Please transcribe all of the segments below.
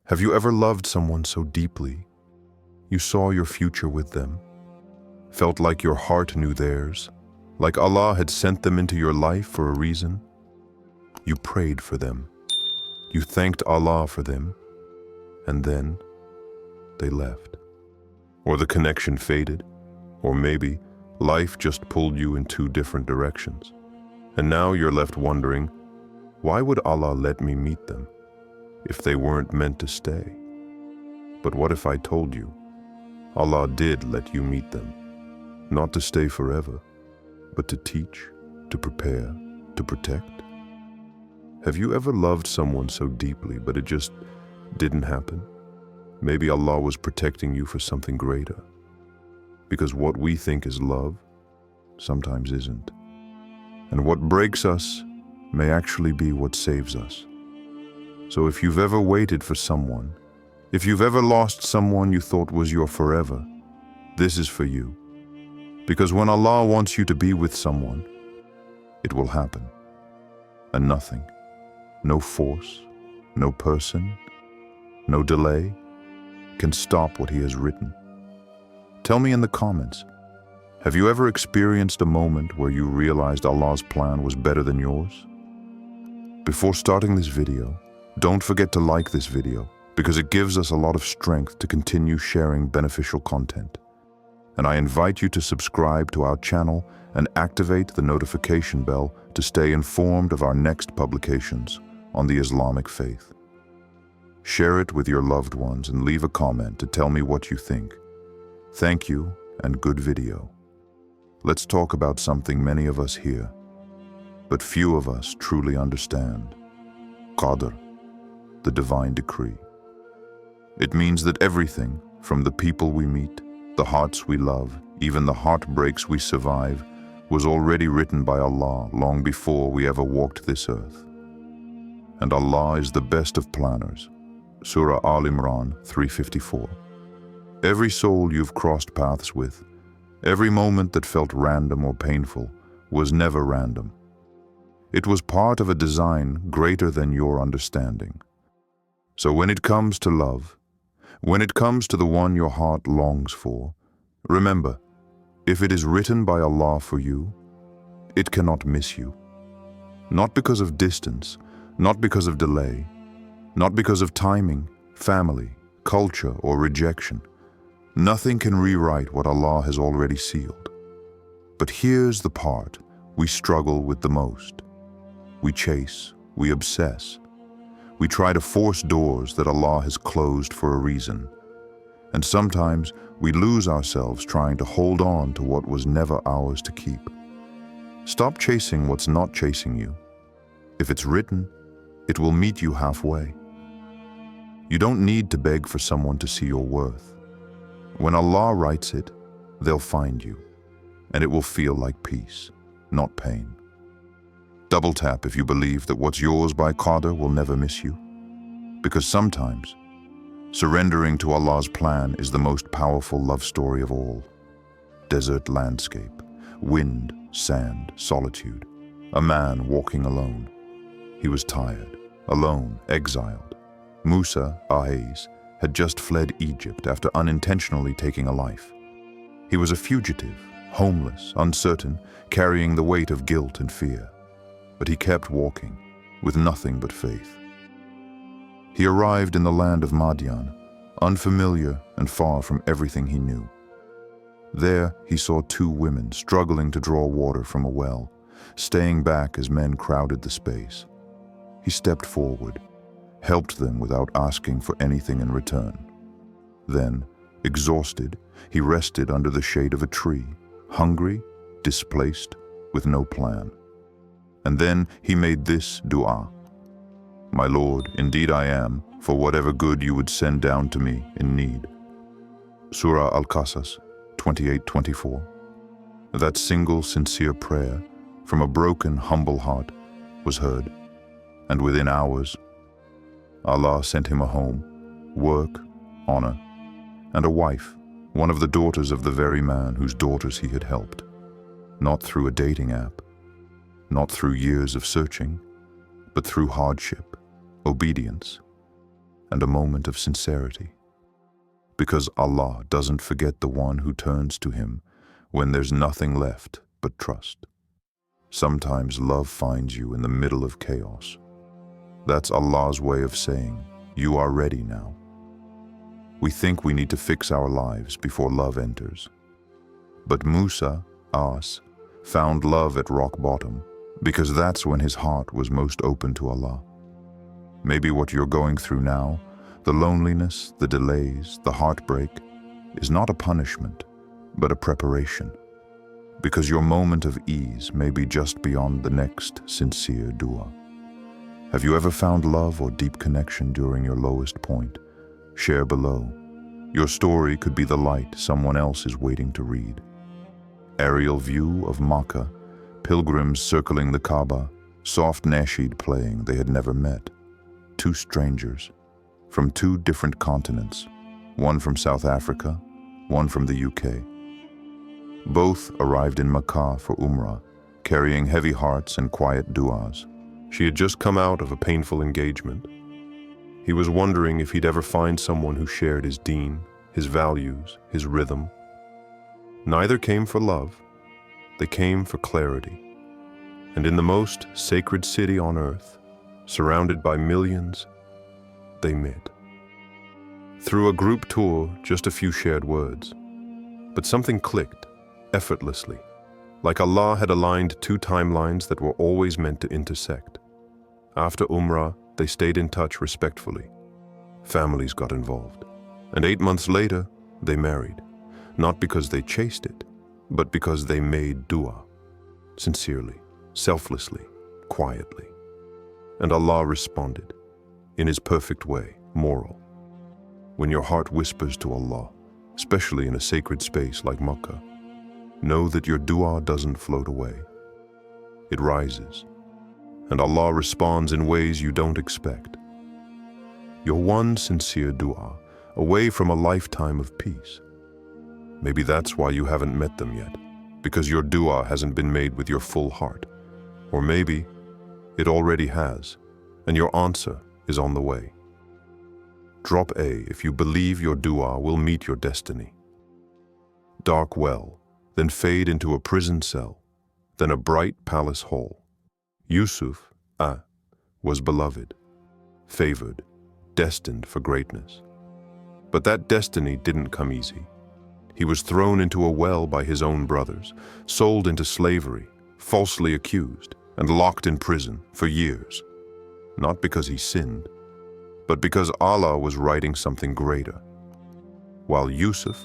Have you ever loved someone so deeply you saw your future with them, felt like your heart knew theirs, like Allah had sent them into your life for a reason? You prayed for them, you thanked Allah for them, and then they left. Or the connection faded, or maybe life just pulled you in two different directions. And now you're left wondering, why would Allah let me meet them if they weren't meant to stay? But what if I told you Allah did let you meet them, not to stay forever, but to teach, to prepare, to protect? Have you ever loved someone so deeply, but it just didn't happen? Maybe Allah was protecting you for something greater, because what we think is love sometimes isn't. And what breaks us may actually be what saves us. So if you've ever waited for someone, if you've ever lost someone you thought was your forever, this is for you. Because when Allah wants you to be with someone, it will happen. And nothing, no force, no person, no delay can stop what He has written. Tell me in the comments, have you ever experienced a moment where you realized Allah's plan was better than yours? Before starting this video, don't forget to like this video because it gives us a lot of strength to continue sharing beneficial content. And I invite you to subscribe to our channel and activate the notification bell to stay informed of our next publications on the Islamic faith. Share it with your loved ones and leave a comment to tell me what you think. Thank you and good video. Let's talk about something many of us hear, but few of us truly understand. Qadr, the divine decree. It means that everything, from the people we meet, the hearts we love, even the heartbreaks we survive, was already written by Allah long before we ever walked this earth. And Allah is the best of planners. Surah Al-Imran 354. Every soul you've crossed paths with, every moment that felt random or painful, was never random. It was part of a design greater than your understanding. So when it comes to love, when it comes to the one your heart longs for, remember, if it is written by Allah for you, it cannot miss you. Not because of distance, not because of delay, not because of timing, family, culture, or rejection. Nothing can rewrite what Allah has already sealed. But here's the part we struggle with the most. We chase, we obsess. We try to force doors that Allah has closed for a reason. And sometimes we lose ourselves trying to hold on to what was never ours to keep. Stop chasing what's not chasing you. If it's written, it will meet you halfway. You don't need to beg for someone to see your worth. When Allah writes it, they'll find you, and it will feel like peace, not pain. Double tap if you believe that what's yours by Qadr will never miss you. Because sometimes, surrendering to Allah's plan is the most powerful love story of all. Desert landscape, wind, sand, solitude. A man walking alone. He was tired, alone, exiled. Musa, Ahaz, had just fled Egypt after unintentionally taking a life. He was a fugitive, homeless, uncertain, carrying the weight of guilt and fear. But he kept walking, with nothing but faith. He arrived in the land of Madian, unfamiliar and far from everything he knew. There he saw two women struggling to draw water from a well, staying back as men crowded the space. He stepped forward, helped them without asking for anything in return. Then, exhausted, he rested under the shade of a tree, hungry, displaced, with no plan. And then he made this dua: My Lord, indeed I am, for whatever good you would send down to me in need. Surah Al-Qasas 28:24. That single sincere prayer from a broken, humble heart was heard, and within hours, Allah sent him a home, work, honor, and a wife, one of the daughters of the very man whose daughters he had helped. Not through a dating app, not through years of searching, but through hardship, obedience, and a moment of sincerity. Because Allah doesn't forget the one who turns to Him when there's nothing left but trust. Sometimes love finds you in the middle of chaos. That's Allah's way of saying, you are ready now. We think we need to fix our lives before love enters. But Musa, As, found love at rock bottom because that's when his heart was most open to Allah. Maybe what you're going through now, the loneliness, the delays, the heartbreak, is not a punishment, but a preparation. Because your moment of ease may be just beyond the next sincere dua. Have you ever found love or deep connection during your lowest point? Share below. Your story could be the light someone else is waiting to read. Aerial view of Makkah, pilgrims circling the Kaaba, soft nasheed playing they had never met. Two strangers, from two different continents, one from South Africa, one from the UK. Both arrived in Makkah for Umrah, carrying heavy hearts and quiet du'as. She had just come out of a painful engagement. He was wondering if he'd ever find someone who shared his deen, his values, his rhythm. Neither came for love, they came for clarity. And in the most sacred city on earth, surrounded by millions, they met. Through a group tour, just a few shared words. But something clicked, effortlessly, like Allah had aligned two timelines that were always meant to intersect. After Umrah, they stayed in touch respectfully. Families got involved. And 8 months later, they married. Not because they chased it, but because they made dua. Sincerely, selflessly, quietly. And Allah responded, in His perfect way, moral. When your heart whispers to Allah, especially in a sacred space like Makkah, know that your dua doesn't float away. It rises, and Allah responds in ways you don't expect. You're one sincere dua away from a lifetime of peace. Maybe that's why you haven't met them yet, because your dua hasn't been made with your full heart. Or maybe it already has, and your answer is on the way. Drop A if you believe your dua will meet your destiny. Dark well, then fade into a prison cell, then a bright palace hall. Yusuf, was beloved, favored, destined for greatness. But that destiny didn't come easy. He was thrown into a well by his own brothers, sold into slavery, falsely accused, and locked in prison for years. Not because he sinned, but because Allah was writing something greater. While Yusuf,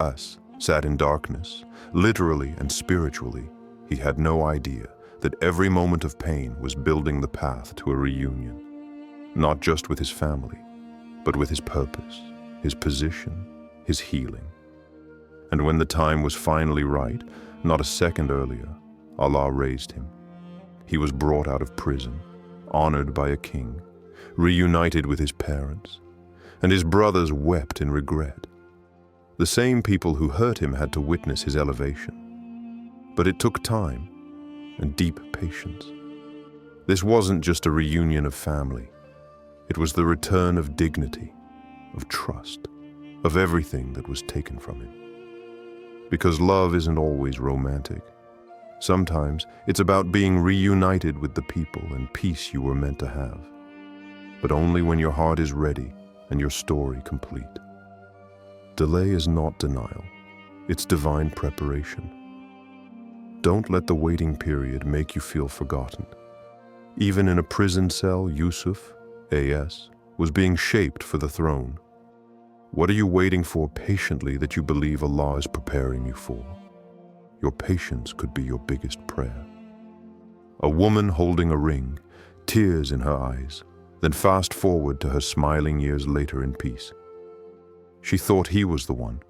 As, sat in darkness, literally and spiritually, he had no idea that every moment of pain was building the path to a reunion. Not just with his family, but with his purpose, his position, his healing. And when the time was finally right, not a second earlier, Allah raised him. He was brought out of prison, honored by a king, reunited with his parents, and his brothers wept in regret. The same people who hurt him had to witness his elevation. But it took time and deep patience. This wasn't just a reunion of family. It was the return of dignity, of trust, of everything that was taken from him. Because love isn't always romantic. Sometimes it's about being reunited with the people and peace you were meant to have. But only when your heart is ready and your story complete. Delay is not denial, it's divine preparation. Don't let the waiting period make you feel forgotten. Even in a prison cell, Yusuf, AS, was being shaped for the throne. What are you waiting for patiently that you believe Allah is preparing you for? Your patience could be your biggest prayer. A woman holding a ring, tears in her eyes, then fast forward to her smiling years later in peace. She thought he was the one.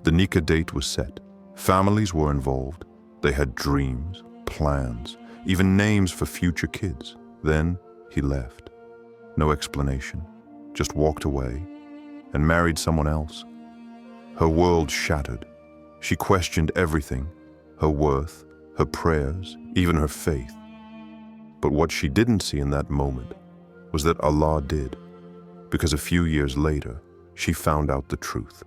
The nikah date was set. Families were involved. They had dreams, plans, even names for future kids. Then he left. No explanation, just walked away and married someone else. Her world shattered. She questioned everything, her worth, her prayers, even her faith. But what she didn't see in that moment was that Allah did. because a few years later, she found out the truth.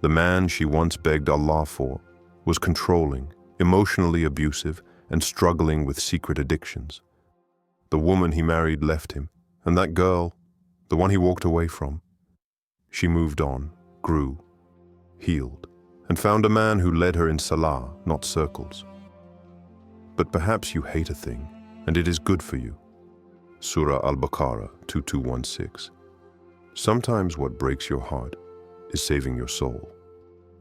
The man she once begged Allah for was controlling, emotionally abusive, and struggling with secret addictions. The woman he married left him, and that girl, the one he walked away from, she moved on, grew, healed, and found a man who led her in salah, not circles. But perhaps you hate a thing, and it is good for you. Surah Al-Baqarah 2216. Sometimes what breaks your heart is saving your soul.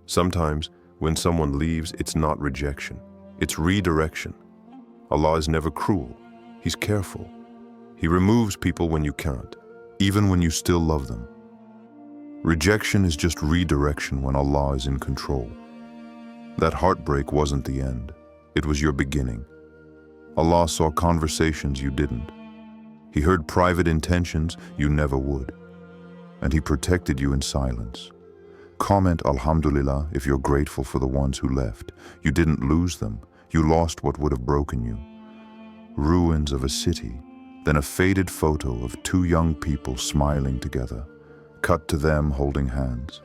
Sometimes when someone leaves, it's not rejection, it's redirection. Allah is never cruel, He's careful. He removes people when you can't, even when you still love them. Rejection is just redirection when Allah is in control. That heartbreak wasn't the end, it was your beginning. Allah saw conversations you didn't. He heard private intentions you never would. And He protected you in silence. Comment Alhamdulillah if you're grateful for the ones who left. You didn't lose them, you lost what would have broken you. Ruins of a city, then a faded photo of two young people smiling together, cut to them holding hands.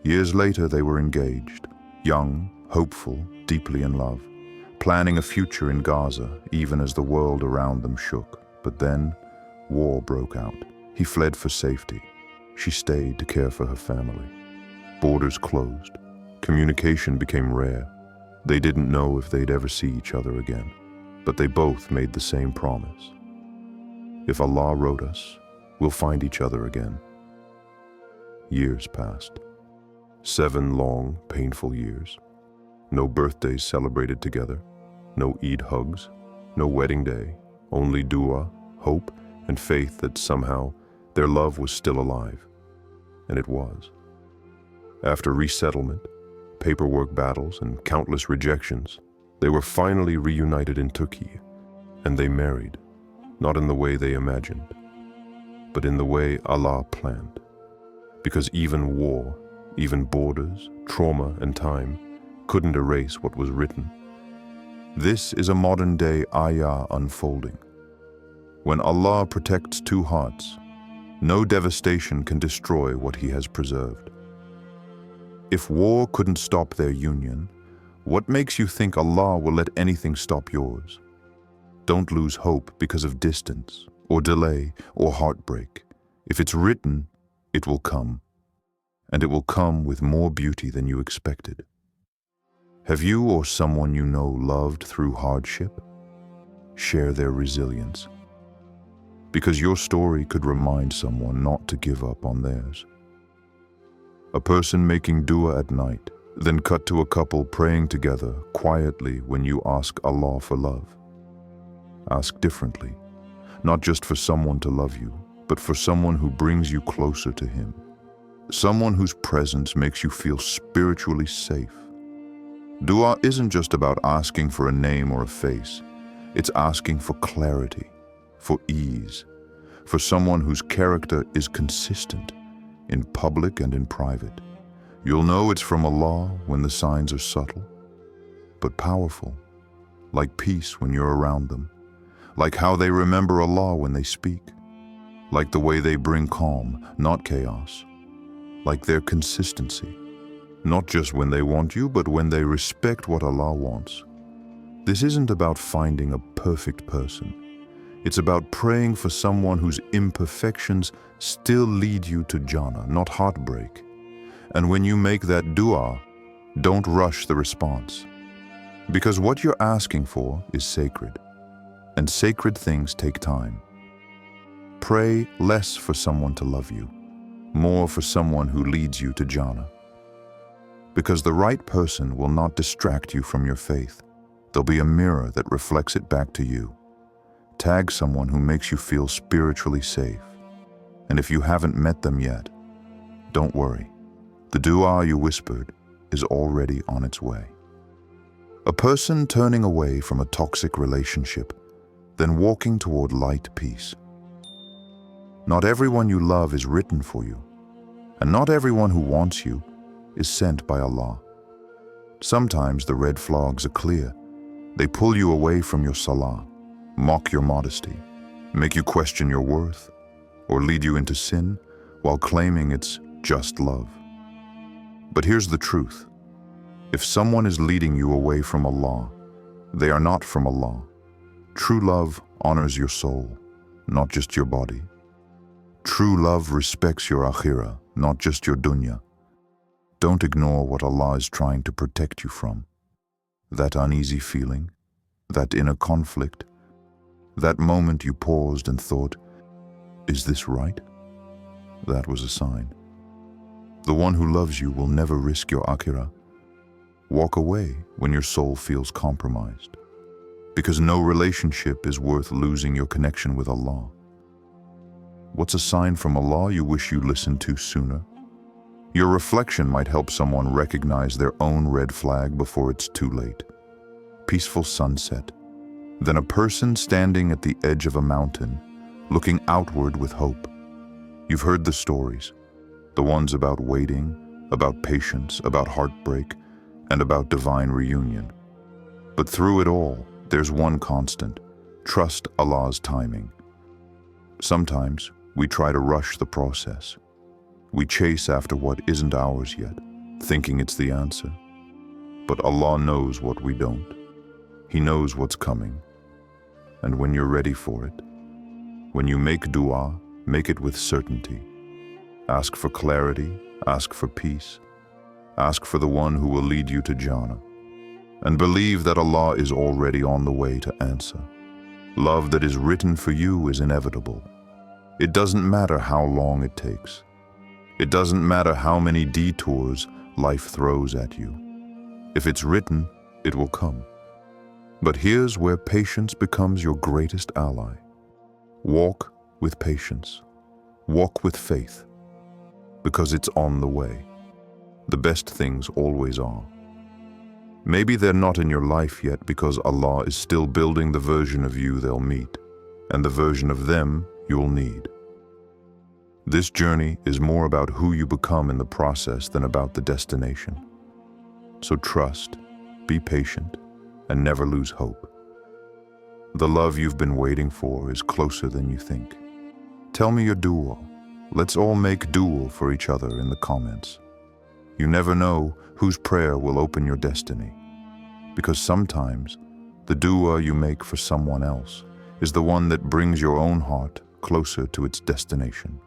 Years later they were engaged, young, hopeful, deeply in love, planning a future in Gaza even as the world around them shook. But then, war broke out. He fled for safety. She stayed to care for her family. Borders closed. Communication became rare. They didn't know if they'd ever see each other again, but they both made the same promise. If Allah wrote us, we'll find each other again. Years passed. 7 long, painful years. No birthdays celebrated together, no Eid hugs, no wedding day, only dua, hope, and faith that somehow their love was still alive. And it was. After resettlement, paperwork battles, and countless rejections, they were finally reunited in Turkey, and they married, not in the way they imagined, but in the way Allah planned. Because even war, even borders, trauma, and time couldn't erase what was written. This is a modern-day ayah unfolding. When Allah protects two hearts, no devastation can destroy what He has preserved. If war couldn't stop their union, what makes you think Allah will let anything stop yours? Don't lose hope because of distance, or delay, or heartbreak. If it's written, it will come. And it will come with more beauty than you expected. Have you or someone you know loved through hardship? Share their resilience. Because your story could remind someone not to give up on theirs. A person making dua at night, then cut to a couple praying together quietly when you ask Allah for love. Ask differently, not just for someone to love you, but for someone who brings you closer to Him. Someone whose presence makes you feel spiritually safe. Dua isn't just about asking for a name or a face. It's asking for clarity, for ease, for someone whose character is consistent in public and in private. You'll know it's from Allah when the signs are subtle, but powerful, like peace when you're around them, like how they remember Allah when they speak, like the way they bring calm, not chaos, like their consistency, not just when they want you, but when they respect what Allah wants. This isn't about finding a perfect person. It's about praying for someone whose imperfections still lead you to Jannah, not heartbreak. And when you make that dua, don't rush the response. Because what you're asking for is sacred, and sacred things take time. Pray less for someone to love you, more for someone who leads you to Jannah. Because the right person will not distract you from your faith. There'll be a mirror that reflects it back to you. Tag someone who makes you feel spiritually safe. And if you haven't met them yet, don't worry. The dua you whispered is already on its way. A person turning away from a toxic relationship, then walking toward light peace. Not everyone you love is written for you, and not everyone who wants you is sent by Allah. Sometimes the red flags are clear. They pull you away from your salah, mock your modesty, make you question your worth, or lead you into sin, while claiming it's just love. But here's the truth. If someone is leading you away from Allah, they are not from Allah. True love honors your soul, not just your body. True love respects your akhirah, not just your dunya. Don't ignore what Allah is trying to protect you from. That uneasy feeling, that inner conflict, that moment you paused and thought, is this right? That was a sign. The one who loves you will never risk your akhirah. Walk away when your soul feels compromised, because no relationship is worth losing your connection with Allah. What's a sign from Allah you wish you listened to sooner? Your reflection might help someone recognize their own red flag before it's too late. Peaceful sunset, then a person standing at the edge of a mountain, looking outward with hope. You've heard the stories, the ones about waiting, about patience, about heartbreak, and about divine reunion. But through it all, there's one constant: trust Allah's timing. Sometimes we try to rush the process. We chase after what isn't ours yet, thinking it's the answer. But Allah knows what we don't. He knows what's coming. And when you're ready for it, when you make dua, make it with certainty. Ask for clarity, ask for peace. Ask for the one who will lead you to Jannah. And believe that Allah is already on the way to answer. Love that is written for you is inevitable. It doesn't matter how long it takes. It doesn't matter how many detours life throws at you. If it's written, it will come. But here's where patience becomes your greatest ally. Walk with patience. Walk with faith. Because it's on the way. The best things always are. Maybe they're not in your life yet because Allah is still building the version of you they'll meet, and the version of them you'll need. This journey is more about who you become in the process than about the destination. So trust, be patient, and never lose hope. The love you've been waiting for is closer than you think. Tell me your dua. Let's all make dua for each other in the comments. You never know whose prayer will open your destiny. Because sometimes the dua you make for someone else is the one that brings your own heart closer to its destination.